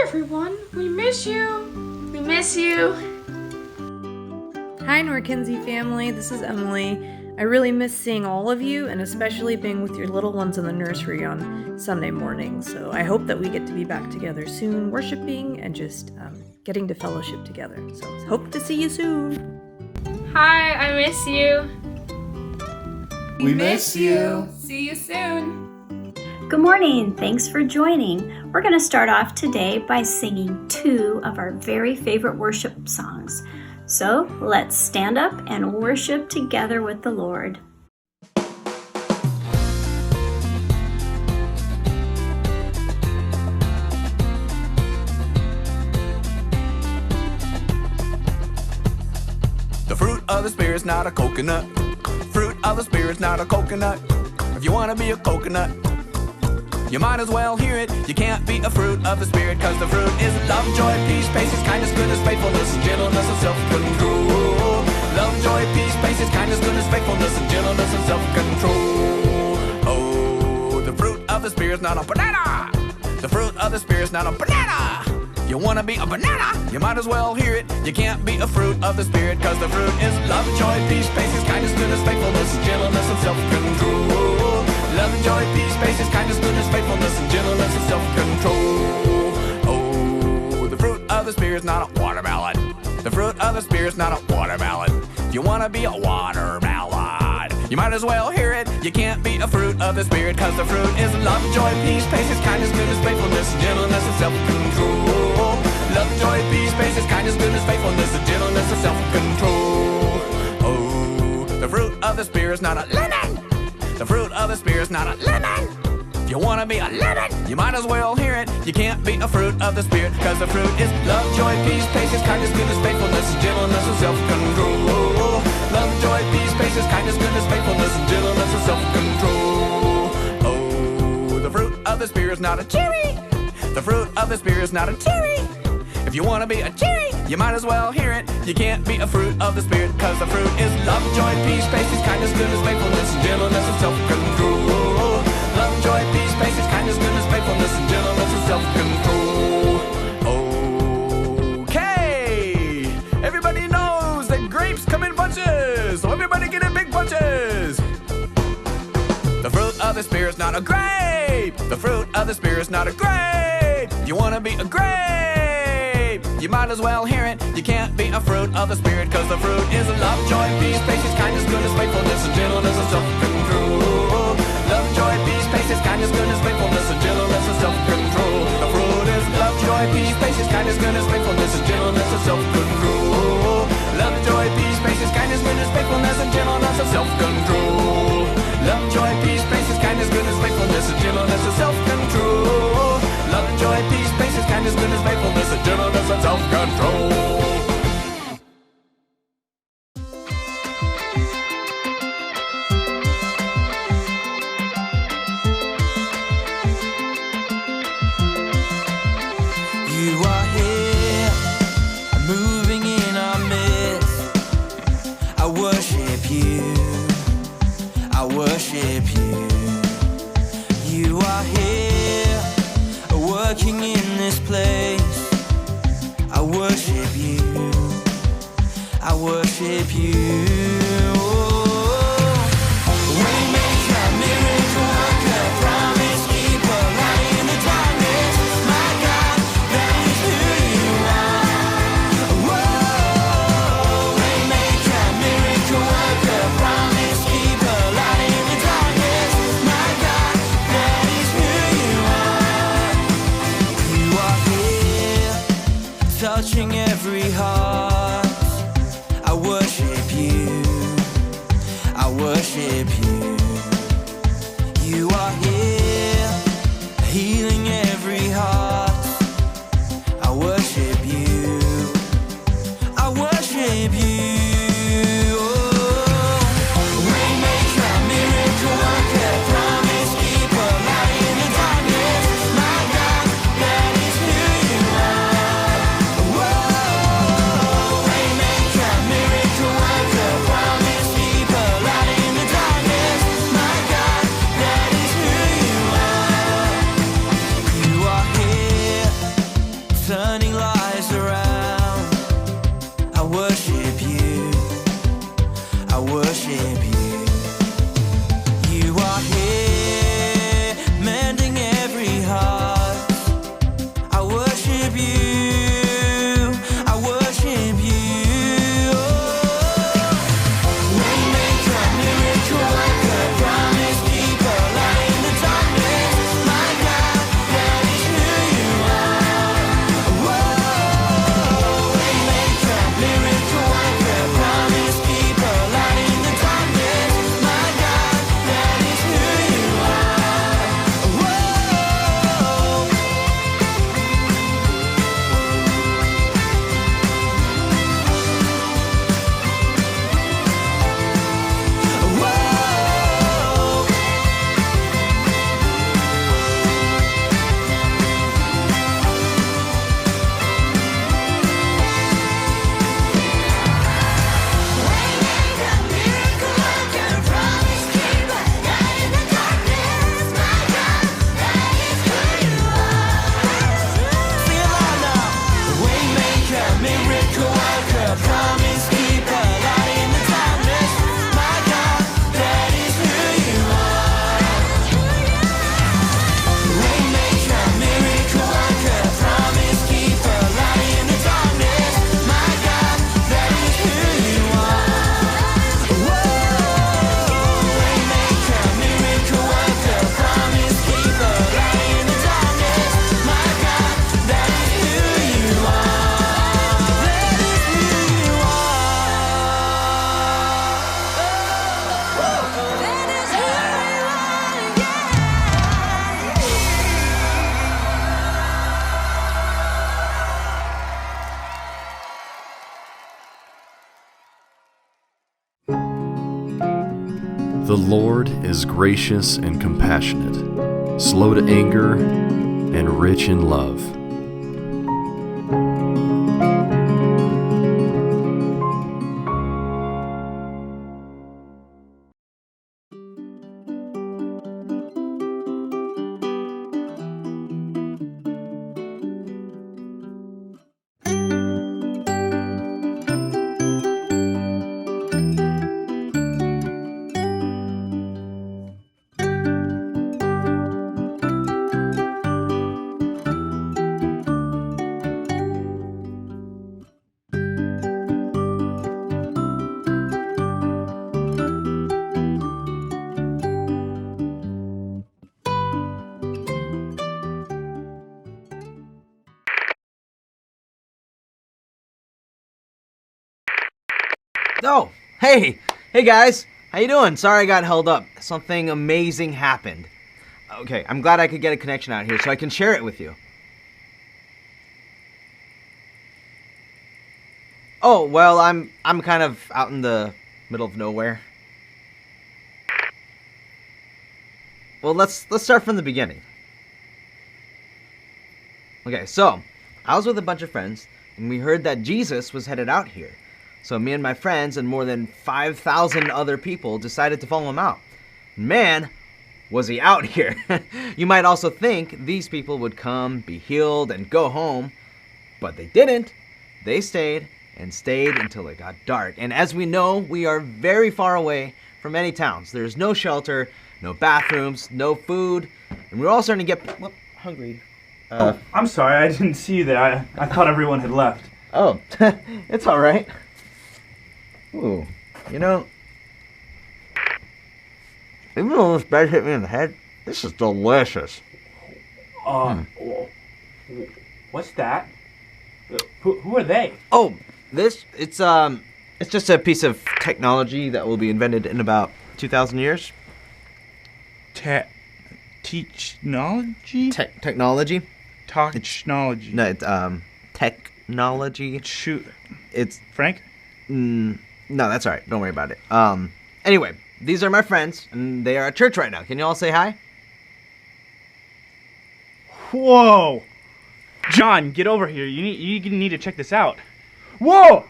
everyone. We miss you. We miss you. Hi, Norkenzie family. This is Emily. I really miss seeing all of you, and especially being with your little ones in the nursery on Sunday morning. So I hope that we get to be back together soon, worshiping and just getting to fellowship together. So hope to see you soon. Hi, I miss you. We miss you. See you soon. Good morning. Thanks for joining. We're going to start off today by singing two of our very favorite worship songs. So let's stand up and worship together with the Lord. The fruit of the Spirit's not a coconut. Fruit of the Spirit's not a coconut. If you want to be a coconut, you might as well hear it. You can't be a fruit of the Spirit, cause the fruit is love, joy, peace, patience, kindness, goodness, faithfulness, and gentleness, and self-control. Love, joy, peace, patience, kindness, goodness, faithfulness, and gentleness, and self-control. Oh, the fruit of the Spirit's not a banana. The fruit of the Spirit's not a banana. You wanna be a banana? You might as well hear it. You can't be a fruit of the Spirit, cause the fruit is love, joy, peace, patience, kindness, goodness, faithfulness, and gentleness, and self-control. Love, joy, peace, patience, kindness, goodness, faithfulness, and gentleness, and self-control. Oh, the fruit of the Spirit's not a watermelon. The fruit of the Spirit's not a watermelon. If you wanna be a watermelon, you might as well hear it. You can't be a fruit of the Spirit, cause the fruit is love, joy, peace, patience, kindness, goodness, faithfulness, and gentleness, and self-control. Love, joy, peace, patience, kindness, goodness, faithfulness, and gentleness, and self-control. Oh, the fruit of the Spirit's not a lemon. The fruit of the Spirit's not a lemon. If you wanna be a lemon, you might as well hear it. You can't be a fruit of the Spirit, cause the fruit is love, joy, peace, patience, kindness, goodness, faithfulness, and gentleness, and self-control. Love, joy, peace, patience, kindness, goodness, faithfulness, and gentleness, and self-control. Oh, the fruit of the Spirit's not a cherry. The fruit of the Spirit's not a cherry. If you wanna be a cherry, you might as well hear it. You can't be a fruit of the Spirit, cause the fruit is love, joy, peace, patience, kindness, goodness, faithfulness, and gentleness, and self-control. Love, joy, peace, patience, kindness, goodness, faithfulness, and gentleness, and self-control. Okay! Everybody knows that grapes come in bunches, so everybody get in big bunches. The fruit of the Spirit's not a grape. The fruit of the Spirit's not a grape. You wanna be a grape, you might as well hear it. You can't be a fruit of the Spirit, cause the fruit is love, joy, peace, patience, kindness, goodness, faithfulness, and gentleness, and self-control. Love, joy, peace, patience, kindness, goodness, faithfulness, and gentleness, and self-control. The fruit is love, joy, peace, patience, kindness, goodness, faithfulness, and gentleness, and self-control. Love, joy, peace, patience, kindness, goodness, faithfulness, and gentleness, and self-control. Love, joy, peace, patience, kindness, goodness, faithfulness, and gentleness, and self-control. Love, joy, peace, patience, kindness, goodness, faithfulness, and gentleness, and self-control. You are here, moving in our midst. I worship you, I worship you. You are here, working in this place. I worship you, I worship you. Waymaker, miracle worker, promise keeper, light in the darkness. My God, that is who you are. Whoa, waymaker, miracle worker, promise keeper, light in the darkness. My God, that is who The Lord is gracious and compassionate, slow to anger, and rich in love. Oh, hey guys, how you doing? Sorry I got held up. Something amazing happened. Okay, I'm glad I could get a connection out here so I can share it with you. Oh, well, I'm kind of out in the middle of nowhere. Well, let's start from the beginning. Okay, so I was with a bunch of friends and we heard that Jesus was headed out here. So me and my friends and more than 5,000 other people decided to follow him out. Man, was he out here. You might also think these people would come, be healed, and go home, but they didn't. They stayed and stayed until it got dark. And as we know, we are very far away from any towns. There's no shelter, no bathrooms, no food, and we're all starting to get hungry. I'm sorry, I didn't see you there. I thought everyone had left. Oh, it's all right. Ooh, you know, even though this bed hit me in the head, this is delicious. What's that? Who are they? Oh, it's just a piece of technology that will be invented in about 2,000 years. Technology? Technology? Technology. No, it's technology. Shoot. It's Frank? No, that's all right. Don't worry about it. Anyway, these are my friends, and they are at church right now. Can you all say hi? Whoa! John, get over here. You need to check this out. Whoa!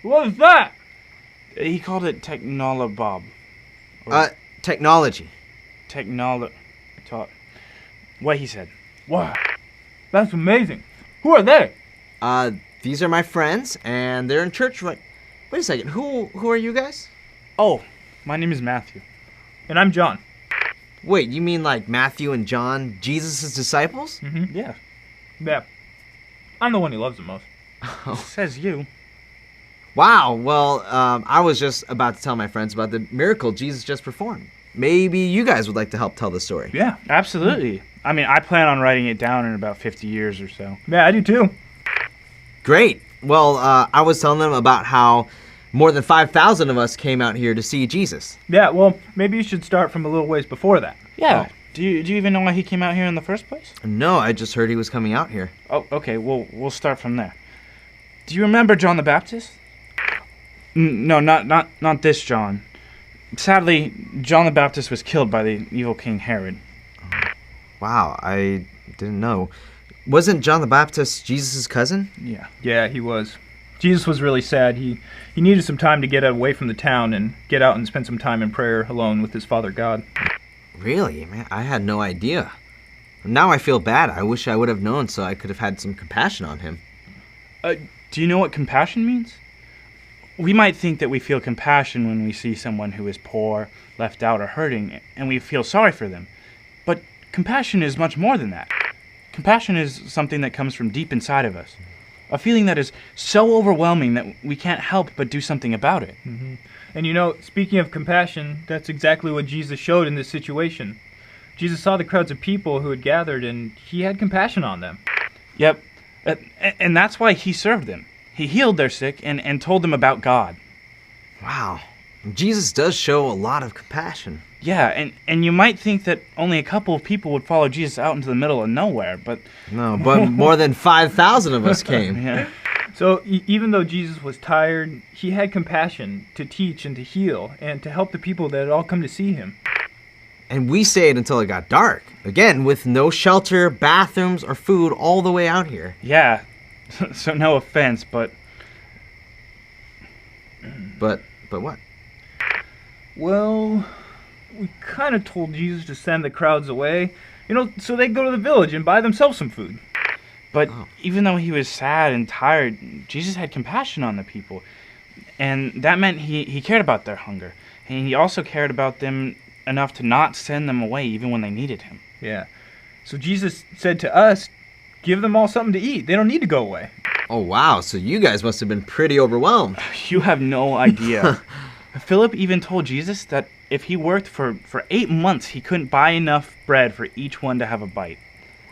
What was that? He called it Technolobob. Technology. What he said. Wow. That's amazing. Who are they? These are my friends, and they're in church right... Wait a second. Who are you guys? Oh, my name is Matthew. And I'm John. Wait, you mean like Matthew and John, Jesus' disciples? Mm-hmm. Yeah. Yeah. I'm the one he loves the most. Says you. Wow, well, I was just about to tell my friends about the miracle Jesus just performed. Maybe you guys would like to help tell the story. Yeah, absolutely. I mean, I plan on writing it down in about 50 years or so. Yeah, I do too. Great. Well, I was telling them about how more than 5,000 of us came out here to see Jesus. Yeah, well, maybe you should start from a little ways before that. Yeah. Do you even know why he came out here in the first place? No, I just heard he was coming out here. Oh, okay. Well, we'll start from there. Do you remember John the Baptist? No, not this John. Sadly, John the Baptist was killed by the evil King Herod. Wow, I didn't know. Wasn't John the Baptist Jesus' cousin? Yeah. Yeah, he was. Jesus was really sad. He needed some time to get away from the town and get out and spend some time in prayer alone with his Father God. Really? Man, I had no idea. Now I feel bad. I wish I would have known so I could have had some compassion on him. Do you know what compassion means? We might think that we feel compassion when we see someone who is poor, left out, or hurting, and we feel sorry for them. But compassion is much more than that. Compassion is something that comes from deep inside of us. A feeling that is so overwhelming that we can't help but do something about it. Mm-hmm. And you know, speaking of compassion, that's exactly what Jesus showed in this situation. Jesus saw the crowds of people who had gathered, and he had compassion on them. Yep. And that's why he served them. He healed their sick and told them about God. Wow. Jesus does show a lot of compassion. Yeah, and you might think that only a couple of people would follow Jesus out into the middle of nowhere, but... No, but more than 5,000 of us came. Yeah. So even though Jesus was tired, he had compassion to teach and to heal and to help the people that had all come to see him. And we stayed until it got dark. Again, with no shelter, bathrooms, or food all the way out here. Yeah, so no offense, but But what? Well, we kind of told Jesus to send the crowds away, so they'd go to the village and buy themselves some food. even though he was sad and tired, Jesus had compassion on the people. And that meant he cared about their hunger. And he also cared about them enough to not send them away even when they needed him. Yeah. So Jesus said to us, give them all something to eat. They don't need to go away. Oh, wow. So you guys must have been pretty overwhelmed. You have no idea. Philip even told Jesus that if he worked for 8 months, he couldn't buy enough bread for each one to have a bite.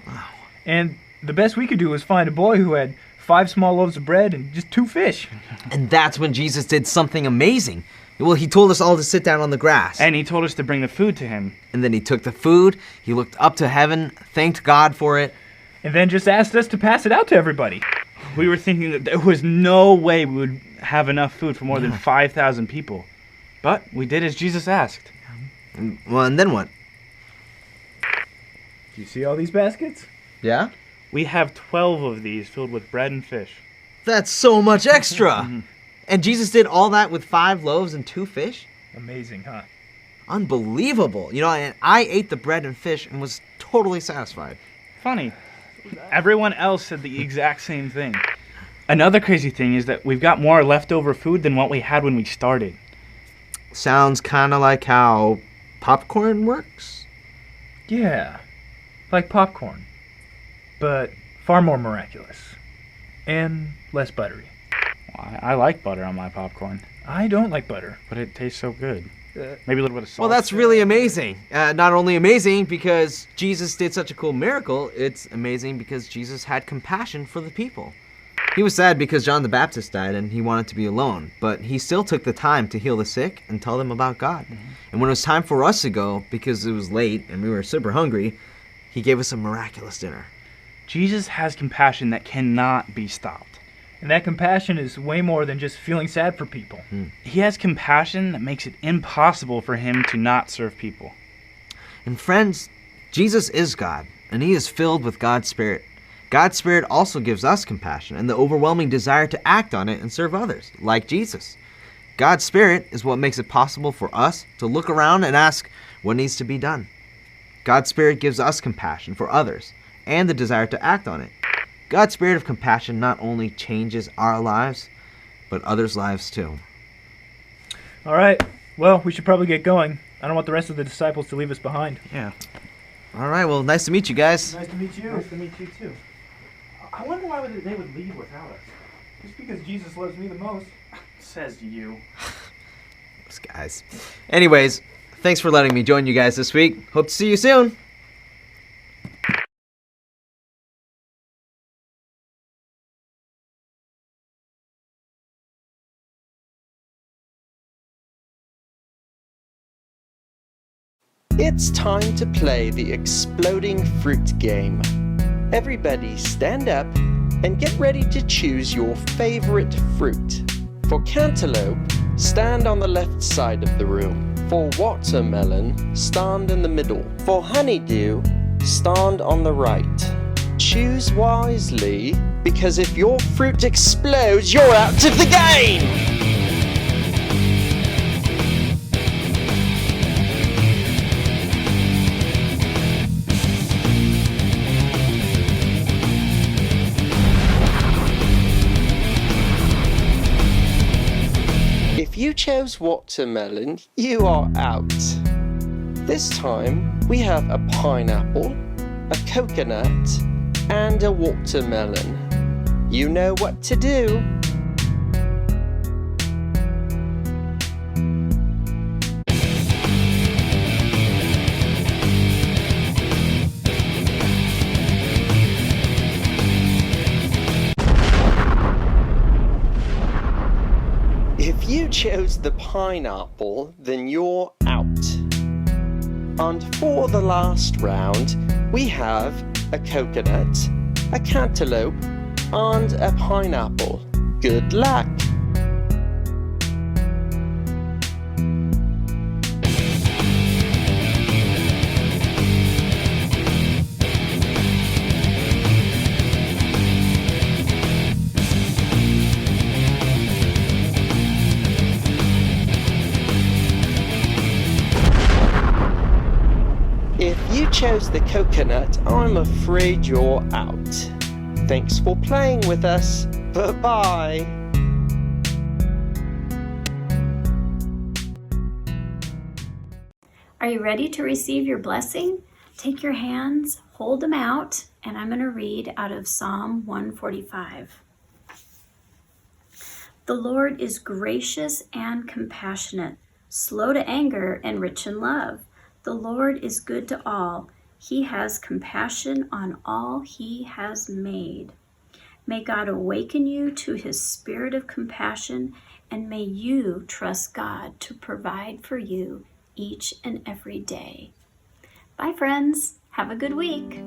Wow. And the best we could do was find a boy who had 5 small loaves of bread and just 2 fish. And that's when Jesus did something amazing. Well, he told us all to sit down on the grass. And he told us to bring the food to him. And then he took the food, he looked up to heaven, thanked God for it. And then just asked us to pass it out to everybody. We were thinking that there was no way we would have enough food for more than 5,000 people. But we did as Jesus asked. And then what? Do you see all these baskets? Yeah? We have 12 of these filled with bread and fish. That's so much extra! And Jesus did all that with 5 loaves and 2 fish? Amazing, huh? Unbelievable. And I ate the bread and fish and was totally satisfied. Funny. Everyone else said the exact same thing. Another crazy thing is that we've got more leftover food than what we had when we started. Sounds kind of like how popcorn works? Yeah, like popcorn, but far more miraculous and less buttery. I like butter on my popcorn, I don't like butter. but it tastes so good. Maybe a little bit of salt. Well, that's really amazing. Not only amazing because Jesus did such a cool miracle, it's amazing because Jesus had compassion for the people. He was sad because John the Baptist died and he wanted to be alone, but he still took the time to heal the sick and tell them about God. And when it was time for us to go, because it was late and we were super hungry, he gave us a miraculous dinner. Jesus has compassion that cannot be stopped. And that compassion is way more than just feeling sad for people. He has compassion that makes it impossible for him to not serve people. And friends, Jesus is God, and he is filled with God's Spirit. God's Spirit also gives us compassion and the overwhelming desire to act on it and serve others, like Jesus. God's Spirit is what makes it possible for us to look around and ask what needs to be done. God's Spirit gives us compassion for others and the desire to act on it. God's Spirit of compassion not only changes our lives, but others' lives too. All right, well, we should probably get going. I don't want the rest of the disciples to leave us behind. Yeah. All right, well, nice to meet you guys. Nice to meet you. Nice to meet you too. I wonder why they would leave without us. Just because Jesus loves me the most. Says you. Those guys. Anyways, thanks for letting me join you guys this week. Hope to see you soon. It's time to play the exploding fruit game. Everybody stand up and get ready to choose your favorite fruit. For cantaloupe, stand on the left side of the room. For watermelon, stand in the middle. For honeydew, stand on the right. Choose wisely, because if your fruit explodes, you're out of the game! If you chose watermelon, you are out. This time, we have a pineapple, a coconut, and a watermelon. You know what to do. If you chose the pineapple, then you're out. And for the last round, we have a coconut, a cantaloupe, and a pineapple. Good luck! If you chose the coconut, I'm afraid you're out. Thanks for playing with us. Bye-bye. Are you ready to receive your blessing? Take your hands, hold them out, and I'm going to read out of Psalm 145. The Lord is gracious and compassionate, slow to anger and rich in love. The Lord is good to all. He has compassion on all he has made. May God awaken you to his spirit of compassion, and may you trust God to provide for you each and every day. Bye, friends. Have a good week.